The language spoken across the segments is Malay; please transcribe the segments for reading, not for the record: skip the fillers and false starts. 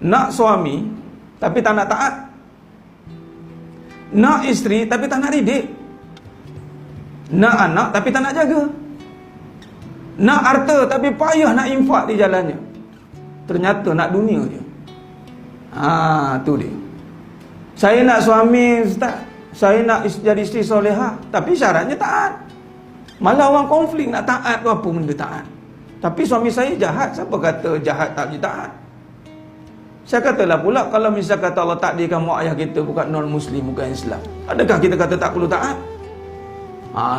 Nak suami tapi tak nak taat. Nak isteri tapi tak nak didik. Nak anak tapi tak nak jaga. Nak harta tapi payah nak infak di jalannya. Ternyata nak dunia je. Tu dia. Saya nak suami, ustaz, saya nak jadi isteri solehah, tapi syaratnya taat. Malah orang konflik nak taat tu apa benda taat. Tapi suami saya jahat, siapa kata jahat tak boleh taat? Saya katalah pula, kalau misal kata Allah takdirkan mak ayah kita bukan non-Muslim, bukan Islam, adakah kita kata tak perlu taat?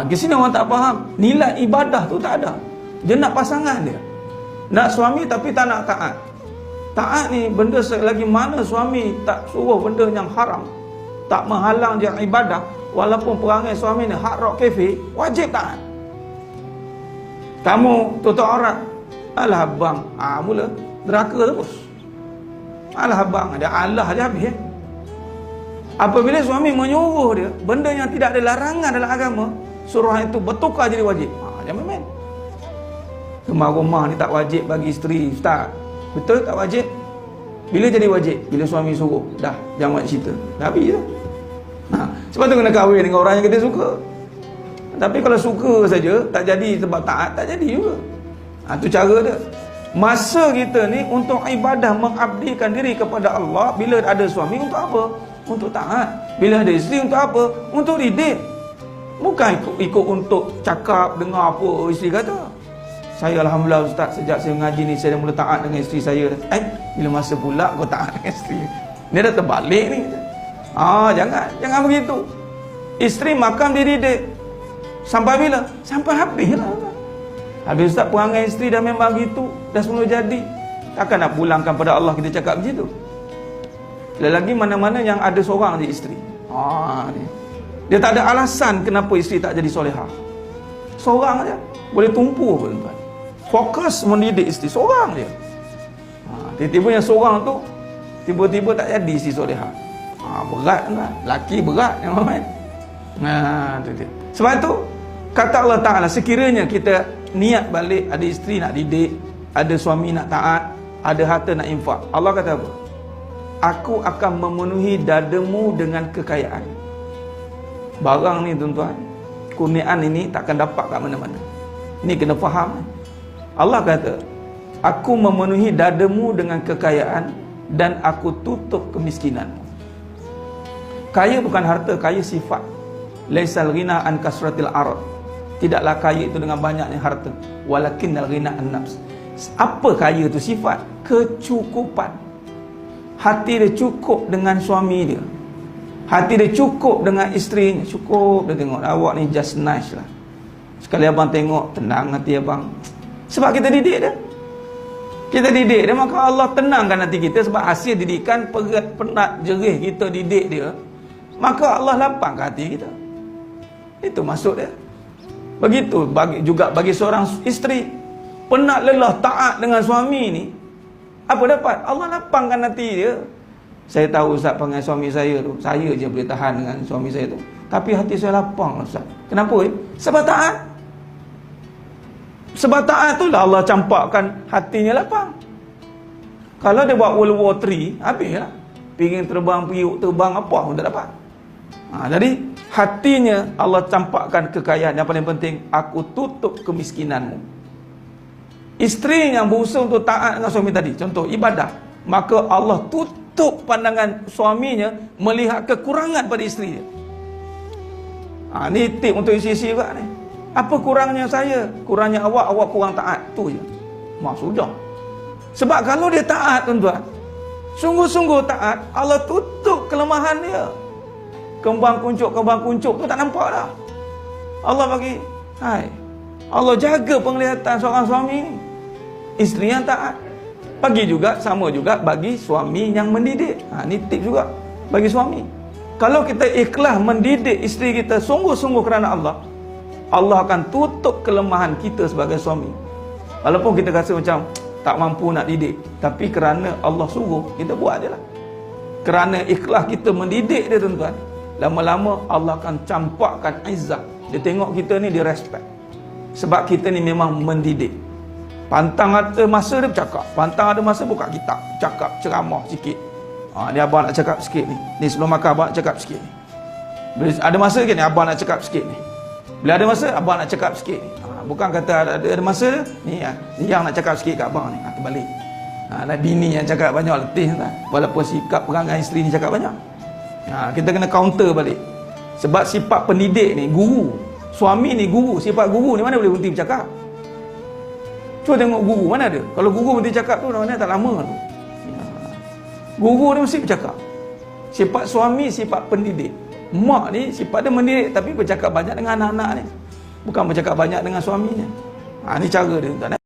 Di sini orang tak faham. Nilai ibadah tu tak ada. Dia nak pasangan dia. Nak suami tapi tak nak taat. Taat ni benda selagi mana suami tak suruh benda yang haram, tak menghalang dia ibadah, walaupun perangai suami ni hak rock cafe, wajib taat. Kamu tutup aurat, alah abang, mula neraka terus. Alah abang, ada Allah je habis. Apabila suami menyuruh dia benda yang tidak ada larangan dalam agama, suruh itu bertukar jadi wajib. Jangan main. Rumah-rumah ni tak wajib bagi isteri, ustaz. Betul tak wajib? Bila jadi wajib? Bila suami suruh. Dah, jangan buat cerita. Dah habis je. Sebab tu kena kahwin dengan orang yang kita suka. Tapi kalau suka saja, tak jadi sebab taat, tak jadi juga. Tu cara dia. Masa kita ni untuk ibadah, mengabdikan diri kepada Allah. Bila ada suami, untuk apa? Untuk taat. Bila ada isteri, untuk apa? Untuk didik. Bukan ikut untuk cakap, dengar apa isteri kata. Saya alhamdulillah ustaz, sejak saya mengaji ni saya dah mula taat dengan isteri saya. Bila masa pula kau taat dengan isteri? Dia dah terbalik ni. Jangan begitu. Isteri makan dididik. Sampai bila? Sampai habis lah. Habis ustaz, perangai isteri dah memang gitu, dah semula jadi. Takkan nak pulangkan pada Allah kita cakap begitu. Lagi mana-mana yang ada seorang je isteri. Dia tak ada alasan kenapa isteri tak jadi solehah. Seorang aja boleh tumpu pun tuan. Fokus mendidik isteri seorang dia. Tiba-tiba yang seorang tu tiba-tiba tak jadi isteri solehah. Berat kan? Laki berat yang main. Tu dia. Sebab tu kata Allah Ta'ala, sekiranya kita niat balik, ada isteri nak didik, ada suami nak taat, ada harta nak infak, Allah kata apa? Aku akan memenuhi dadamu dengan kekayaan. Barang ni tuan-tuan, kurniaan ini takkan dapat kat mana-mana. Ini kena faham. Allah kata, aku memenuhi dadamu dengan kekayaan dan aku tutup kemiskinanmu. Kaya bukan harta, kaya sifat. Laisal ghina an kasratil arad. Tidaklah kaya itu dengan banyaknya harta, walakinnal ghina an nafs. Apa kaya itu? Sifat kecukupan. Hati dia cukup dengan suami dia, hati dia cukup dengan isterinya. Cukup dia tengok awak ni just nice lah. Sekali abang tengok, tenang hati abang. Sebab kita didik dia. Kita didik dia, maka Allah tenangkan hati kita. Sebab hasil didikan, perat, penat, jerih kita didik dia, maka Allah lapangkan hati kita. Itu maksud dia. Begitu juga bagi seorang isteri, penat lelah taat dengan suami ni, apa dapat? Allah lapangkan hati dia. Saya tahu ustaz, panggil suami saya tu, saya je boleh tahan dengan suami saya tu, tapi hati saya lapang ustaz. Kenapa? Sebab taat. Sebab taat tu lah Allah campakkan hatinya lapang. Kalau dia buat World War 3, habis lah. Pingin terbang, piuk terbang, apa pun tak dapat. Jadi hatinya Allah campakkan kekayaan. Yang paling penting, aku tutup kemiskinanmu. Isteri yang berusaha untuk taat dengan suami tadi, contoh ibadah, maka Allah tutup pandangan suaminya melihat kekurangan pada isteri dia. Ni tip untuk isi-isi juga ni. Apa kurangnya saya? Kurangnya awak kurang taat. Tu je. Sudah. Sebab kalau dia taat tuan-tuan, sungguh-sungguh taat, Allah tutup kelemahan dia. Kembang kuncup tu tak nampak dah. Allah bagi, Allah jaga penglihatan seorang suami ni. Isteri yang taat. Bagi juga, sama juga bagi suami yang mendidik. Ni tip juga bagi suami. Kalau kita ikhlas mendidik isteri kita sungguh-sungguh kerana Allah, Allah akan tutup kelemahan kita sebagai suami. Walaupun kita rasa macam tak mampu nak didik, tapi kerana Allah suruh, kita buat je lah. Kerana ikhlas kita mendidik dia tuan-tuan, lama-lama Allah akan campakkan izzah. Dia tengok kita ni, dia respect. Sebab kita ni memang mendidik. Pantang ada masa dia bercakap, pantang ada masa buka kitab, cakap ceramah sikit. Ni abang nak cakap sikit ni. Ni sebelum makan abang nak cakap sikit ni. Bila ada masa ke ni abang nak cakap sikit ni. Bila ada masa abang nak cakap sikit ni. Bukan kata ada masa ni yang nak cakap sikit kat abang ni. Terbalik. Ada bini yang cakap banyak letih tak? Walaupun sikap perangai isteri ni cakap banyak. Kita kena counter balik. Sebab sifat pendidik ni guru. Suami ni guru, sifat guru ni mana boleh berhenti bercakap? Cuba tengok guru mana ada. Kalau guru berhenti cakap tu mana tak lama tu. Guru ni mesti bercakap. Sifat suami sifat pendidik. Mak ni sifat dia mendidik tapi bercakap banyak dengan anak-anak ni. Bukan bercakap banyak dengan suaminya. Ni cara dia.